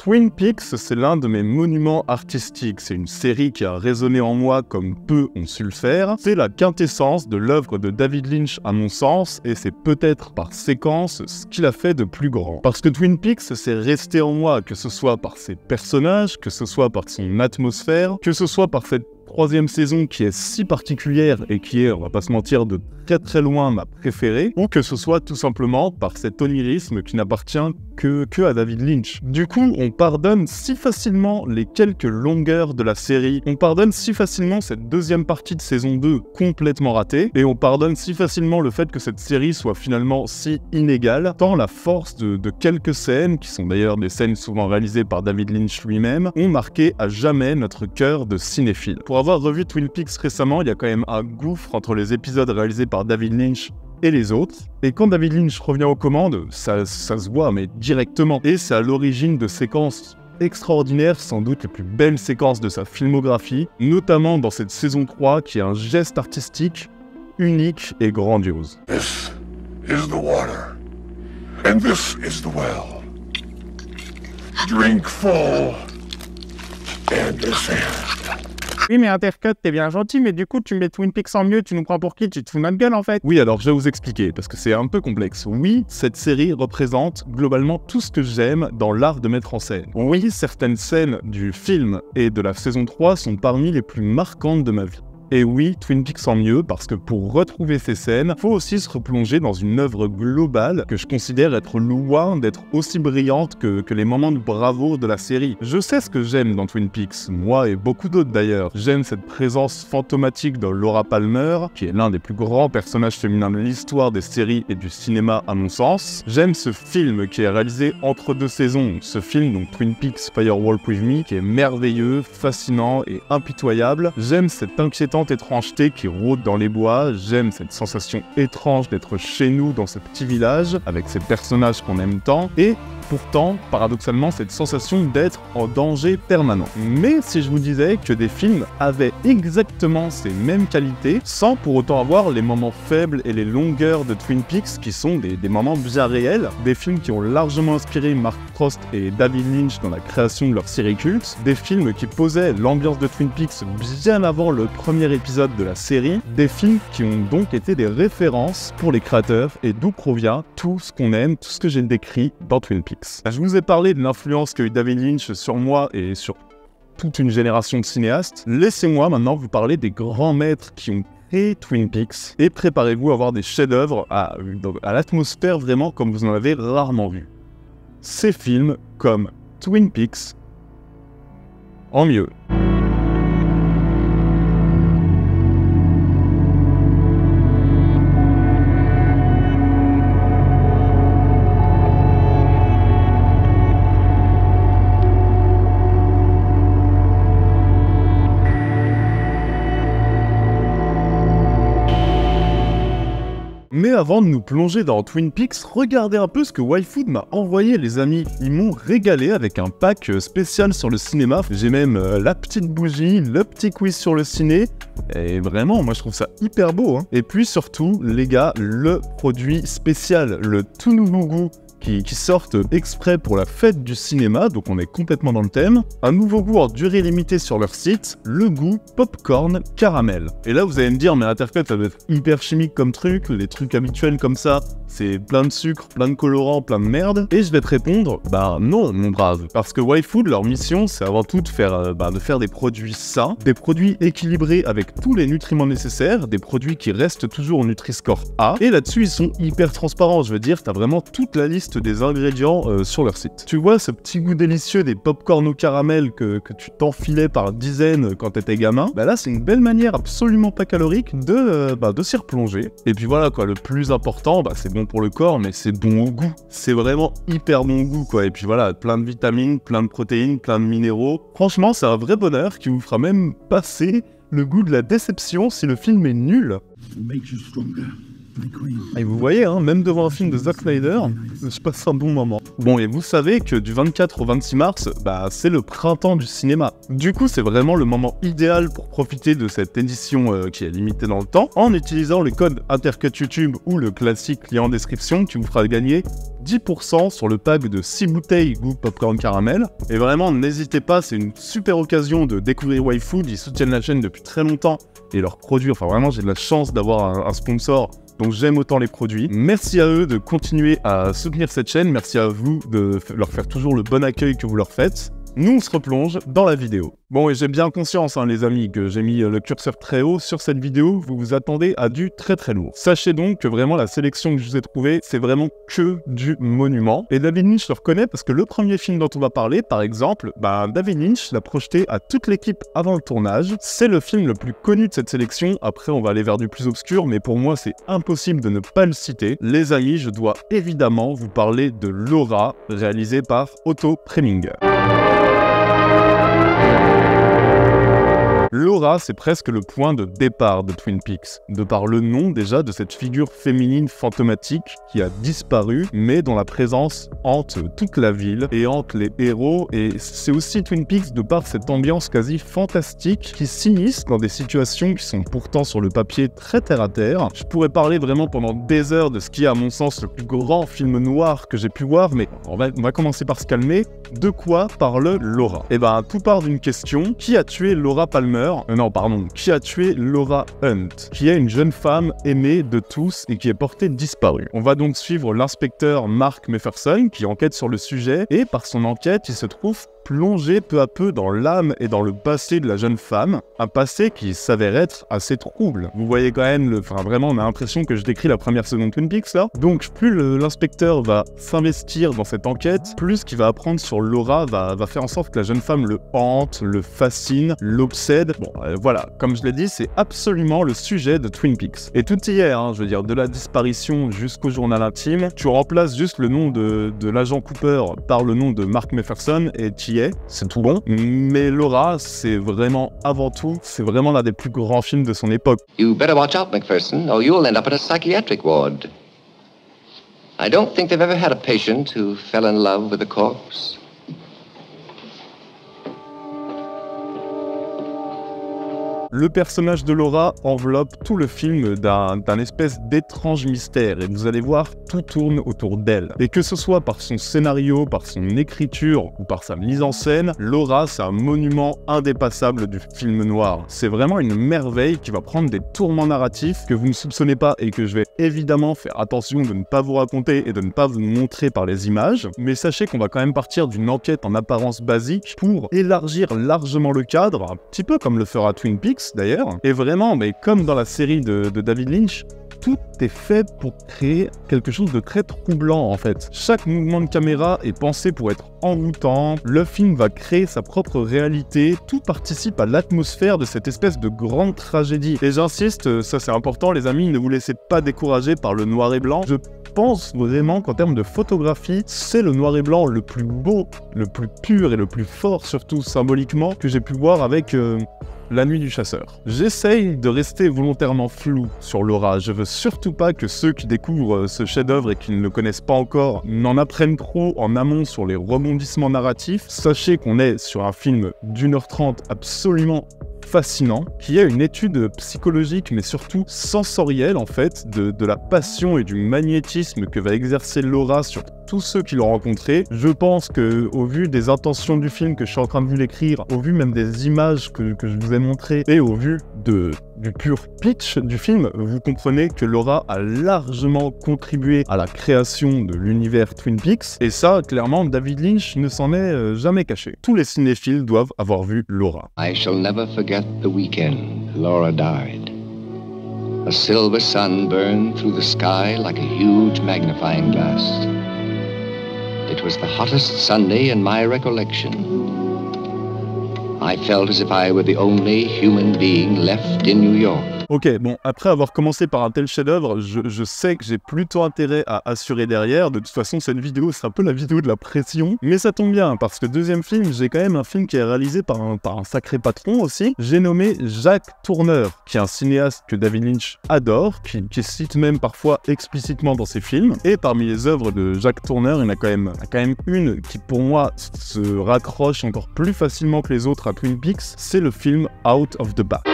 Twin Peaks, c'est l'un de mes monuments artistiques. C'est une série qui a résonné en moi comme peu ont su le faire. C'est la quintessence de l'œuvre de David Lynch à mon sens, et c'est peut-être par séquence ce qu'il a fait de plus grand. Parce que Twin Peaks, c'est resté en moi, que ce soit par ses personnages, que ce soit par son atmosphère, que ce soit par cette troisième saison qui est si particulière et qui est, on va pas se mentir, de très très loin ma préférée, ou que ce soit tout simplement par cet onirisme qui n'appartient que à David Lynch. Du coup, on pardonne si facilement les quelques longueurs de la série, on pardonne si facilement cette deuxième partie de saison 2 complètement ratée, et on pardonne si facilement le fait que cette série soit finalement si inégale, tant la force de quelques scènes, qui sont d'ailleurs des scènes souvent réalisées par David Lynch lui-même, ont marqué à jamais notre cœur de cinéphile. Pour avoir revu Twin Peaks récemment, il y a quand même un gouffre entre les épisodes réalisés par David Lynch et les autres. Et quand David Lynch revient aux commandes, ça se voit, mais directement. Et c'est à l'origine de séquences extraordinaires, sans doute les plus belles séquences de sa filmographie, notamment dans cette saison 3 qui est un geste artistique unique et grandiose. This is the water, and this is the well. Drink full, and descend. Oui, mais Intercut, t'es bien gentil, mais du coup, tu mets Twin Peaks en mieux, tu nous prends pour qui? Tu te fous de notre gueule, en fait. Oui, alors je vais vous expliquer, parce que c'est un peu complexe. Oui, cette série représente globalement tout ce que j'aime dans l'art de mettre en scène. Oui, certaines scènes du film et de la saison 3 sont parmi les plus marquantes de ma vie. Et oui, Twin Peaks en mieux, parce que pour retrouver ces scènes, faut aussi se replonger dans une œuvre globale que je considère être loin d'être aussi brillante que les moments de bravoure de la série. Je sais ce que j'aime dans Twin Peaks, moi et beaucoup d'autres d'ailleurs. J'aime cette présence fantomatique de Laura Palmer, qui est l'un des plus grands personnages féminins de l'histoire des séries et du cinéma à mon sens. J'aime ce film qui est réalisé entre deux saisons, ce film donc Twin Peaks Firewalk With Me, qui est merveilleux, fascinant et impitoyable. J'aime cette inquiétante étrangeté qui rôde dans les bois, j'aime cette sensation étrange d'être chez nous dans ce petit village, avec ces personnages qu'on aime tant, et pourtant, paradoxalement, cette sensation d'être en danger permanent. Mais si je vous disais que des films avaient exactement ces mêmes qualités, sans pour autant avoir les moments faibles et les longueurs de Twin Peaks, qui sont des moments bien réels, des films qui ont largement inspiré Mark Frost et David Lynch dans la création de leur série culte, des films qui posaient l'ambiance de Twin Peaks bien avant le premier épisode de la série, des films qui ont donc été des références pour les créateurs et d'où provient tout ce qu'on aime, tout ce que j'ai décrit dans Twin Peaks. Je vous ai parlé de l'influence qu'a eu David Lynch sur moi et sur toute une génération de cinéastes. Laissez-moi maintenant vous parler des grands maîtres qui ont créé Twin Peaks et préparez-vous à voir des chefs-d'œuvre à l'atmosphère vraiment comme vous en avez rarement vu. Ces films comme Twin Peaks en mieux. Mais avant de nous plonger dans Twin Peaks, regardez un peu ce que YFood m'a envoyé les amis. Ils m'ont régalé avec un pack spécial sur le cinéma. J'ai même la petite bougie, le petit quiz sur le ciné. Et vraiment, moi je trouve ça hyper beau. Hein. Et puis surtout, les gars, le produit spécial, le tout nouveau goût qui sortent exprès pour la fête du cinéma, donc on est complètement dans le thème. Un nouveau goût en durée limitée sur leur site, le goût popcorn caramel. Et là vous allez me dire, mais Intercut ça doit être hyper chimique comme truc, les trucs habituels comme ça, c'est plein de sucre, plein de colorants, plein de merde. Et je vais te répondre, bah non mon brave. Parce que YFood, leur mission c'est avant tout de faire des produits sains, des produits équilibrés avec tous les nutriments nécessaires, des produits qui restent toujours au Nutri-Score A. Et là-dessus ils sont hyper transparents, je veux dire, t'as vraiment toute la liste des ingrédients sur leur site. Tu vois ce petit goût délicieux des popcorn au caramel que tu t'enfilais par dizaines quand t'étais gamin, bah là c'est une belle manière absolument pas calorique de s'y replonger. Et puis voilà quoi, le plus important, bah c'est bon pour le corps, mais c'est bon au goût. C'est vraiment hyper bon au goût quoi. Et puis voilà, plein de vitamines, plein de protéines, plein de minéraux. Franchement, c'est un vrai bonheur qui vous fera même passer le goût de la déception si le film est nul. Makes you stronger. Et vous voyez, hein, même devant un film de Zack Snyder, je passe un bon moment. Bon, et vous savez que du 24 au 26 mars, c'est le printemps du cinéma. Du coup, c'est vraiment le moment idéal pour profiter de cette édition qui est limitée dans le temps, en utilisant le code Intercut YouTube ou le classique lien en description qui vous fera gagner 10% sur le pack de 6 bouteilles goût popcorn caramel. Et vraiment, n'hésitez pas, c'est une super occasion de découvrir YFood, ils soutiennent la chaîne depuis très longtemps et leurs produits, enfin vraiment, j'ai de la chance d'avoir un sponsor, donc j'aime autant les produits. Merci à eux de continuer à soutenir cette chaîne, merci à vous de leur faire toujours le bon accueil que vous leur faites. Nous, on se replonge dans la vidéo. Bon, et j'ai bien conscience, les amis, que j'ai mis le curseur très haut sur cette vidéo, vous vous attendez à du très très lourd. Sachez donc que vraiment la sélection que je vous ai trouvée, c'est vraiment que du monument. Et David Lynch le reconnaît parce que le premier film dont on va parler, par exemple, David Lynch l'a projeté à toute l'équipe avant le tournage. C'est le film le plus connu de cette sélection, après on va aller vers du plus obscur, mais pour moi c'est impossible de ne pas le citer. Les amis, je dois évidemment vous parler de Laura, réalisé par Otto Preminger. Laura, c'est presque le point de départ de Twin Peaks, de par le nom déjà de cette figure féminine fantomatique qui a disparu, mais dont la présence hante toute la ville et hante les héros, et c'est aussi Twin Peaks de par cette ambiance quasi fantastique qui s'immisce dans des situations qui sont pourtant sur le papier très terre-à-terre. Je pourrais parler vraiment pendant des heures de ce qui est à mon sens le plus grand film noir que j'ai pu voir, mais on va commencer par se calmer. De quoi parle Laura? Tout part d'une question: qui a tué Laura Palmer? Qui a tué Laura Hunt, qui est une jeune femme aimée de tous et qui est portée disparue. On va donc suivre l'inspecteur Mark Mefferson qui enquête sur le sujet, et par son enquête, il se trouve plongé peu à peu dans l'âme et dans le passé de la jeune femme, un passé qui s'avère être assez trouble. Vous voyez quand même, vraiment on a l'impression que je décris la première saison de Twin Peaks là. Donc plus l'inspecteur va s'investir dans cette enquête, plus ce qu'il va apprendre sur Laura va faire en sorte que la jeune femme le hante, le fascine, l'obsède. Bon, voilà, comme je l'ai dit, c'est absolument le sujet de Twin Peaks. Et tout y est, je veux dire, de la disparition jusqu'au journal intime, tu remplaces juste le nom de l'agent Cooper par le nom de Mark Mefferson et tu c'est tout bon. Mais Laura, c'est vraiment avant tout, c'est vraiment l'un des plus grands films de son époque. You better watch out, McPherson, or you'll end up in a psychiatric ward. I don't think they've ever had a patient who fell in love with a corpse. Le personnage de Laura enveloppe tout le film d'un espèce d'étrange mystère, et vous allez voir, tout tourne autour d'elle. Et que ce soit par son scénario, par son écriture ou par sa mise en scène, Laura, c'est un monument indépassable du film noir. C'est vraiment une merveille qui va prendre des tourments narratifs que vous ne soupçonnez pas et que je vais évidemment faire attention de ne pas vous raconter et de ne pas vous montrer par les images. Mais sachez qu'on va quand même partir d'une enquête en apparence basique pour élargir largement le cadre, un petit peu comme le fera Twin Peaks d'ailleurs. Et vraiment, mais comme dans la série de David Lynch, tout est fait pour créer quelque chose de très troublant en fait. Chaque mouvement de caméra est pensé pour être envoûtant, le film va créer sa propre réalité, tout participe à l'atmosphère de cette espèce de grande tragédie. Et j'insiste, ça c'est important les amis, ne vous laissez pas décourager par le noir et blanc. Je pense vraiment qu'en termes de photographie, c'est le noir et blanc le plus beau, le plus pur et le plus fort surtout symboliquement que j'ai pu voir avec... La nuit du chasseur. J'essaye de rester volontairement flou sur Laura. Je veux surtout pas que ceux qui découvrent ce chef-d'œuvre et qui ne le connaissent pas encore n'en apprennent trop en amont sur les rebondissements narratifs. Sachez qu'on est sur un film d'1h30 absolument fascinant, qui est une étude psychologique mais surtout sensorielle en fait, de la passion et du magnétisme que va exercer Laura sur tous ceux qui l'ont rencontré. Je pense que au vu des intentions du film que je suis en train de vous l'écrire, au vu même des images que je vous ai montrées et au vu du pur pitch du film, vous comprenez que Laura a largement contribué à la création de l'univers Twin Peaks, et ça, clairement, David Lynch ne s'en est jamais caché. Tous les cinéphiles doivent avoir vu Laura. I shall never forget the weekend Laura died. A silver sun burned through the sky like a huge magnifying glass. It was the hottest Sunday in my recollection. I felt as if I were the only human being left in New York. Ok, bon, après avoir commencé par un tel chef-d'œuvre, je sais que j'ai plutôt intérêt à assurer derrière. De toute façon, cette vidéo, c'est un peu la vidéo de la pression. Mais ça tombe bien, parce que deuxième film, j'ai quand même un film qui est réalisé par un sacré patron aussi. J'ai nommé Jacques Tourneur, qui est un cinéaste que David Lynch adore, qui cite même parfois explicitement dans ses films. Et parmi les œuvres de Jacques Tourneur, il y en a quand même une qui, pour moi, se raccroche encore plus facilement que les autres à Twin Peaks. C'est le film Out of the Past.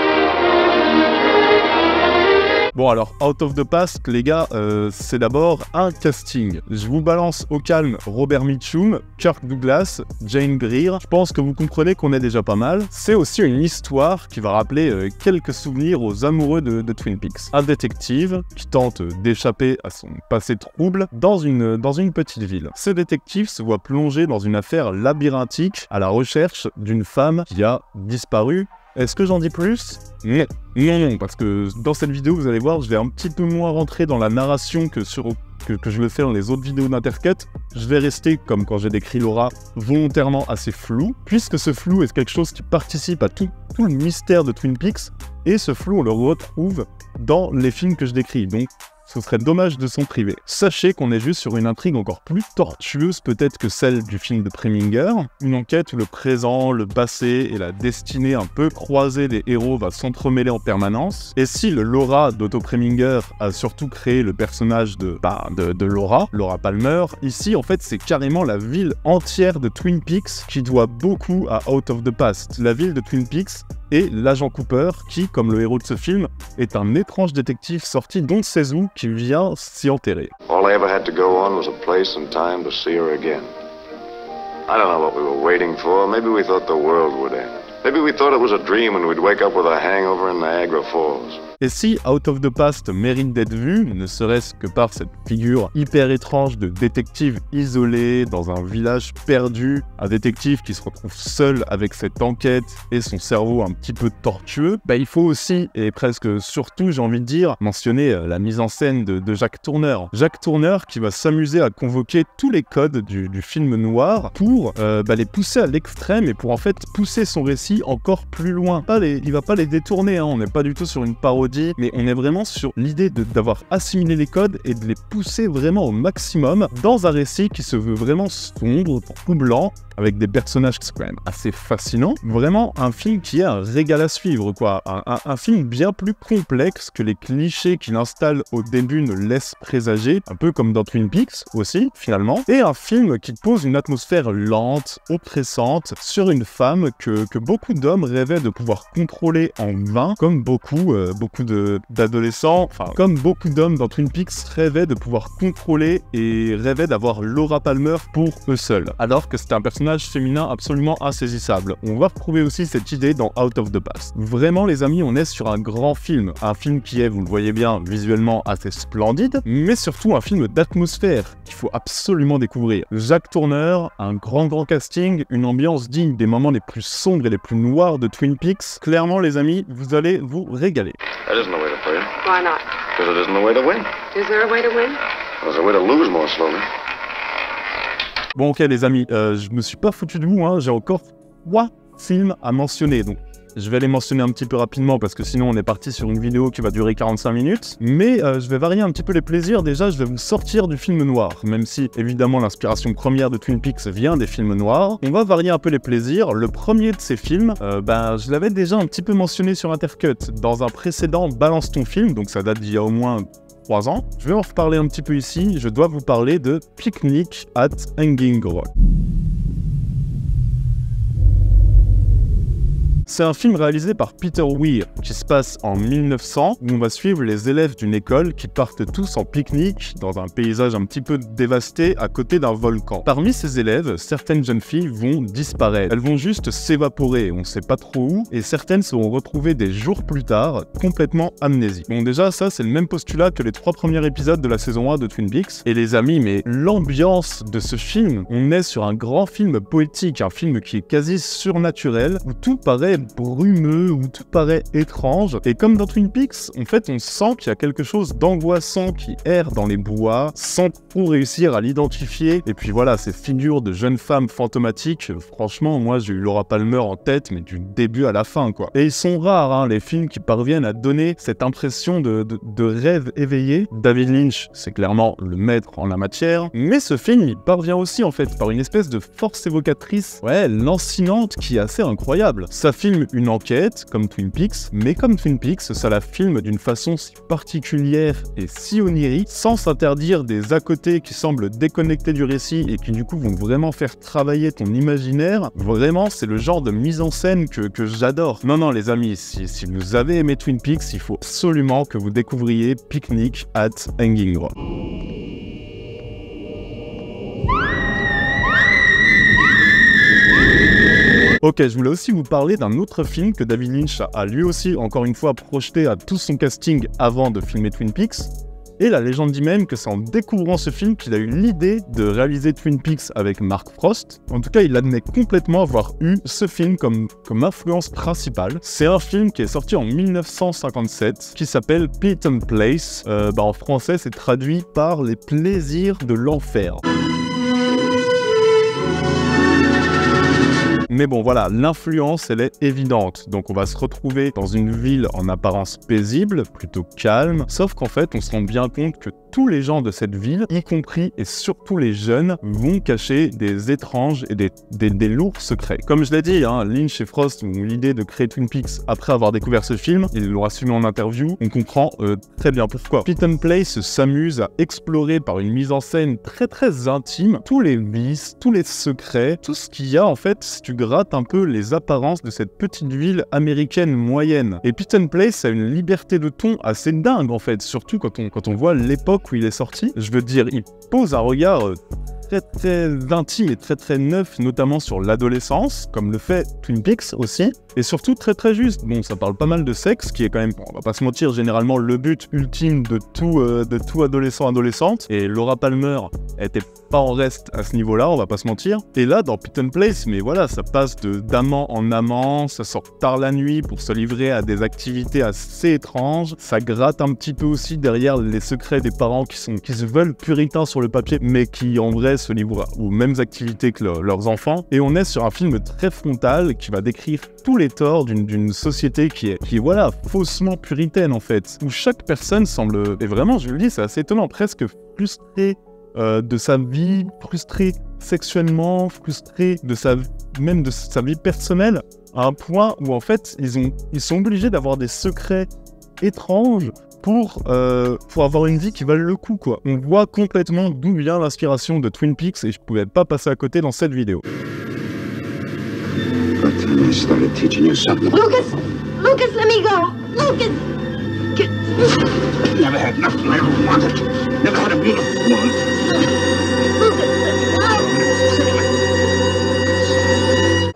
Bon alors, Out of the Past, les gars, c'est d'abord un casting. Je vous balance au calme Robert Mitchum, Kirk Douglas, Jane Greer. Je pense que vous comprenez qu'on est déjà pas mal. C'est aussi une histoire qui va rappeler quelques souvenirs aux amoureux de Twin Peaks. Un détective qui tente d'échapper à son passé trouble dans une petite ville. Ce détective se voit plongé dans une affaire labyrinthique à la recherche d'une femme qui a disparu. Est-ce que j'en dis plus ? Non, parce que dans cette vidéo, vous allez voir, je vais un petit peu moins rentrer dans la narration que je le fais dans les autres vidéos d'Intercut. Je vais rester, comme quand j'ai décrit Laura, volontairement assez flou, puisque ce flou est quelque chose qui participe à tout le mystère de Twin Peaks, et ce flou, on le retrouve dans les films que je décris, donc ce serait dommage de s'en priver. Sachez qu'on est juste sur une intrigue encore plus tortueuse peut-être que celle du film de Preminger, une enquête où le présent, le passé et la destinée un peu croisée des héros va s'entremêler en permanence. Et si le Laura d'Otto Preminger a surtout créé le personnage de Laura Palmer, ici en fait c'est carrément la ville entière de Twin Peaks qui doit beaucoup à Out of the Past. La ville de Twin Peaks et l'agent Cooper qui, comme le héros de ce film, est un étrange détective sorti d'on ne sait où qui vient s'y enterrer. All I ever had to go on was a place and time to see her again. I don't know what we were waiting for. Maybe we thought the world would end. Maybe we thought it was a dream and we'd wake up with a hangover in Niagara Falls. Et si Out of the Past mérite d'être vu, ne serait-ce que par cette figure hyper étrange de détective isolé dans un village perdu, un détective qui se retrouve seul avec cette enquête et son cerveau un petit peu tortueux, il faut aussi, et presque surtout j'ai envie de dire, mentionner la mise en scène de Jacques Tourneur. Jacques Tourneur qui va s'amuser à convoquer tous les codes du film noir pour les pousser à l'extrême et pour en fait pousser son récit encore plus loin. Il va pas les détourner, on n'est pas du tout sur une parodie, mais on est vraiment sur l'idée d'avoir assimilé les codes et de les pousser vraiment au maximum dans un récit qui se veut vraiment sombre, troublant, avec des personnages qui sont quand même assez fascinants. Vraiment un film qui est un régal à suivre, quoi. Un film bien plus complexe que les clichés qu'il installe au début ne laissent présager, un peu comme dans Twin Peaks aussi, finalement. Et un film qui pose une atmosphère lente, oppressante, sur une femme que beaucoup d'hommes rêvaient de pouvoir contrôler en vain, comme beaucoup d'adolescents, comme beaucoup d'hommes dans Twin Peaks rêvaient de pouvoir contrôler et rêvaient d'avoir Laura Palmer pour eux seuls, alors que c'était un personnage féminin absolument insaisissable. On va retrouver aussi cette idée dans Out of the Past. Vraiment les amis, on est sur un grand film, un film qui est, vous le voyez bien, visuellement assez splendide, mais surtout un film d'atmosphère qu'il faut absolument découvrir. Jacques Tourneur, un grand casting, une ambiance digne des moments les plus sombres et les plus noirs de Twin Peaks. Clairement les amis, vous allez vous régaler. That isn't the way to play. Why not? Because it isn't the way to win. Is there a way to win? There's a way to lose more slowly. Bon ok les amis, je me suis pas foutu de vous, j'ai encore 3 films à mentionner, donc je vais les mentionner un petit peu rapidement parce que sinon on est parti sur une vidéo qui va durer 45 minutes, mais je vais varier un petit peu les plaisirs. Déjà je vais vous sortir du film noir, même si évidemment l'inspiration première de Twin Peaks vient des films noirs, on va varier un peu les plaisirs. Le premier de ces films, je l'avais déjà un petit peu mentionné sur Intercut, dans un précédent Balance ton film, donc ça date d'il y a au moins 3 ans. Je vais en reparler un petit peu ici, je dois vous parler de Picnic at Hanging Rock. C'est un film réalisé par Peter Weir qui se passe en 1900 où on va suivre les élèves d'une école qui partent tous en pique-nique dans un paysage un petit peu dévasté à côté d'un volcan. Parmi ces élèves, certaines jeunes filles vont disparaître. Elles vont juste s'évaporer, on sait pas trop où, et certaines seront retrouvées des jours plus tard, complètement amnésiques. Bon déjà ça c'est le même postulat que les 3 premiers épisodes de la saison 1 de Twin Peaks. Et les amis, mais l'ambiance de ce film, on est sur un grand film poétique, un film qui est quasi surnaturel, où tout paraît brumeux, où tout paraît étrange. Et comme dans Twin Peaks, en fait, on sent qu'il y a quelque chose d'angoissant qui erre dans les bois, sans trop réussir à l'identifier. Et puis voilà, ces figures de jeunes femmes fantomatiques, franchement, moi j'ai eu Laura Palmer en tête, mais du début à la fin, quoi. Et ils sont rares, hein, les films qui parviennent à donner cette impression de rêve éveillé. David Lynch, c'est clairement le maître en la matière, mais ce film, il parvient aussi, en fait, par une espèce de force évocatrice, ouais, lancinante, qui est assez incroyable. Ça filme une enquête, comme Twin Peaks, mais comme Twin Peaks, ça la filme d'une façon si particulière et si onirique, sans s'interdire des à-côté qui semblent déconnectés du récit et qui du coup vont vraiment faire travailler ton imaginaire. Vraiment, c'est le genre de mise en scène que j'adore. Non, les amis, si vous avez aimé Twin Peaks, il faut absolument que vous découvriez Picnic at Hanging Rock. Ok, je voulais aussi vous parler d'un autre film que David Lynch a lui aussi, encore une fois, projeté à tout son casting avant de filmer Twin Peaks. Et la légende dit même que c'est en découvrant ce film qu'il a eu l'idée de réaliser Twin Peaks avec Mark Frost. En tout cas, il admet complètement avoir eu ce film comme influence principale. C'est un film qui est sorti en 1957, qui s'appelle Peyton Place. En français, c'est traduit par Les plaisirs de l'enfer. Mais bon, voilà, l'influence, elle est évidente. Donc on va se retrouver dans une ville en apparence paisible, plutôt calme, sauf qu'en fait, on se rend bien compte que tous les gens de cette ville, y compris et surtout les jeunes, vont cacher des étranges et des lourds secrets. Comme je l'ai dit, hein, Lynch et Frost ont eu l'idée de créer Twin Peaks après avoir découvert ce film. Ils l'ont assumé en interview. On comprend très bien pourquoi. Peyton Place s'amuse à explorer par une mise en scène très intime tous les vices, tous les secrets, tout ce qu'il y a en fait si tu grattes un peu les apparences de cette petite ville américaine moyenne. Et Peyton Place a une liberté de ton assez dingue en fait, surtout quand on voit l'époque où il est sorti. Je veux dire, il pose un regard très intime et très neuf, notamment sur l'adolescence, comme le fait Twin Peaks aussi, et surtout très juste. Bon, ça parle pas mal de sexe, qui est quand même, on va pas se mentir, généralement le but ultime de tout adolescent-adolescente, et Laura Palmer était pas en reste à ce niveau-là, on va pas se mentir. Et là, dans Peyton Place, mais voilà, ça passe d'amant en amant, ça sort tard la nuit pour se livrer à des activités assez étranges, ça gratte un petit peu aussi derrière les secrets des parents qui se veulent puritains sur le papier, mais qui en vrai se livrent aux mêmes activités que leurs enfants. Et on est sur un film très frontal qui va décrire tous les torts d'une société qui est voilà, faussement puritaine en fait, où chaque personne semble, et vraiment je le dis, c'est assez étonnant, presque frustrée de sa vie, frustrée sexuellement, frustrée de sa vie personnelle, à un point où en fait ils sont obligés d'avoir des secrets étranges pour avoir une vie qui vale le coup, quoi. On voit complètement d'où vient l'inspiration de Twin Peaks et je pouvais pas passer à côté dans cette vidéo. I started teaching you something. Lucas! Lucas, let me go! Lucas! Never had nothing I ever wanted. Never had a beautiful woman. Lucas, let me go!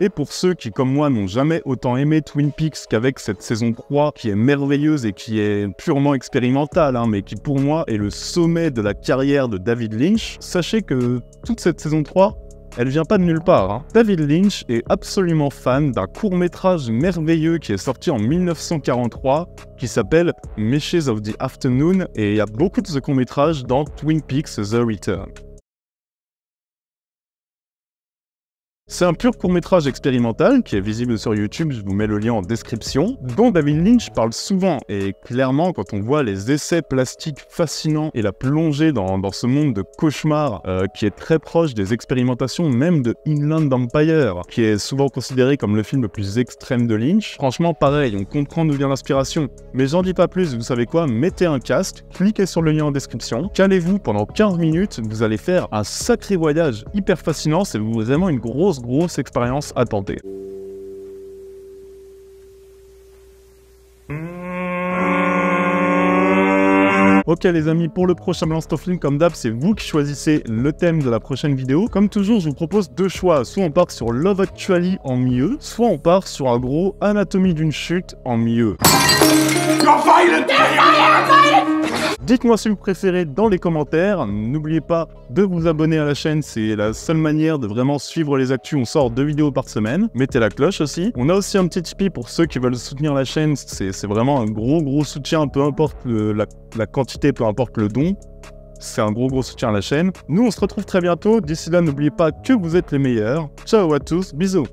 Et pour ceux qui, comme moi, n'ont jamais autant aimé Twin Peaks qu'avec cette saison 3, qui est merveilleuse et qui est purement expérimentale, hein, mais qui pour moi est le sommet de la carrière de David Lynch, sachez que toute cette saison 3, elle vient pas de nulle part. Hein. David Lynch est absolument fan d'un court-métrage merveilleux qui est sorti en 1943, qui s'appelle Meshes of the Afternoon, et il y a beaucoup de ce court-métrage dans Twin Peaks The Return. C'est un pur court-métrage expérimental qui est visible sur YouTube, je vous mets le lien en description, dont David Lynch parle souvent, et clairement quand on voit les essais plastiques fascinants et la plongée dans ce monde de cauchemar qui est très proche des expérimentations même de Inland Empire, qui est souvent considéré comme le film le plus extrême de Lynch, franchement pareil, on comprend d'où vient l'inspiration, mais j'en dis pas plus, vous savez quoi, mettez un casque, cliquez sur le lien en description, calez-vous pendant 15 minutes, vous allez faire un sacré voyage hyper fascinant, c'est vraiment une grosse expérience à tenter. Ok les amis, pour le prochain Balance ton film, comme d'hab, c'est vous qui choisissez le thème de la prochaine vidéo. Comme toujours, je vous propose deux choix. Soit on part sur Love Actually en mieux, soit on part sur un gros Anatomie d'une chute en mieux. You're violent! You're violent! Dites-moi si vous préférez dans les commentaires. N'oubliez pas de vous abonner à la chaîne, c'est la seule manière de vraiment suivre les actus. On sort 2 vidéos par semaine. Mettez la cloche aussi. On a aussi un petit Tipeee pour ceux qui veulent soutenir la chaîne. C'est vraiment un gros soutien, peu importe la quantité, peu importe le don. C'est un gros soutien à la chaîne. Nous, on se retrouve très bientôt. D'ici là, n'oubliez pas que vous êtes les meilleurs. Ciao à tous, bisous.